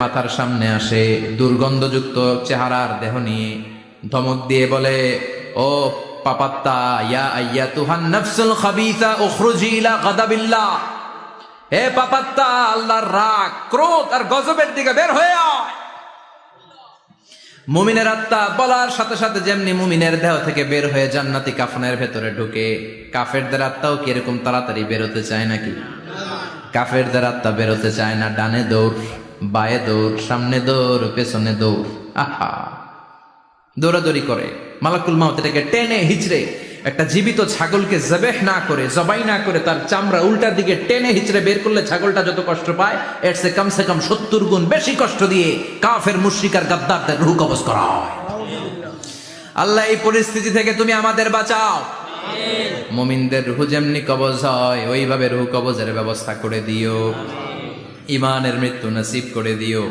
মাথার সামনে আসে দুর্গন্ধযুক্ত চেহারার দেহ নিয়ে ধমক দিয়ে বলে, ও পাপাত্তা, ইয়া আইয়াতুহান নাফসুল খাবিসা উখরুজি ইলা গাদাবিল্লাহ। হে পাপাত্তা, আল্লাহর রাগ, ক্রোধ আর গজবের দিকে বের হয়ে আয়। মুমিনের আত্মা বলার সাথে সাথে যেমনি মুমিনের দেহ থেকে বের হয়ে জান্নাতি কাফনের ভেতরে ঢুকে, কাফেরদের আত্মাও কি এরকম তাড়াতাড়ি বেরোতে চায় নাকি? কাফেরদের আত্মা বেরোতে চায় না। ডানে দৌড়, বায়ে দৌড়, সামনে দৌড়, পেছনে দৌড়, আহা দৌড়াদৌড়ি করে। মালাকুল মাউত এটাকে টেনে হিচড়ে, একটা জীবিত ছাগলকে জবেহ না করে, জবাই না করে, তার চামড়া উল্টার দিকে টেনে হিচড়ে বের করলে ছাগলটা যত কষ্ট পায়, এর সে কম 70 গুণ বেশি কষ্ট দিয়ে কাফের মুশরিক আর গাদ্দারদের রূহ কবজ করা হয়। আল্লাহ, এই পরিস্থিতি থেকে তুমি আমাদের বাঁচাও। মুমিনদের রূহ যেমনি কবজ হয়, ওইভাবে রূহ কবজের ব্যবস্থা করে দিও। ঈমানের মৃত্যু নসিব করে দিও।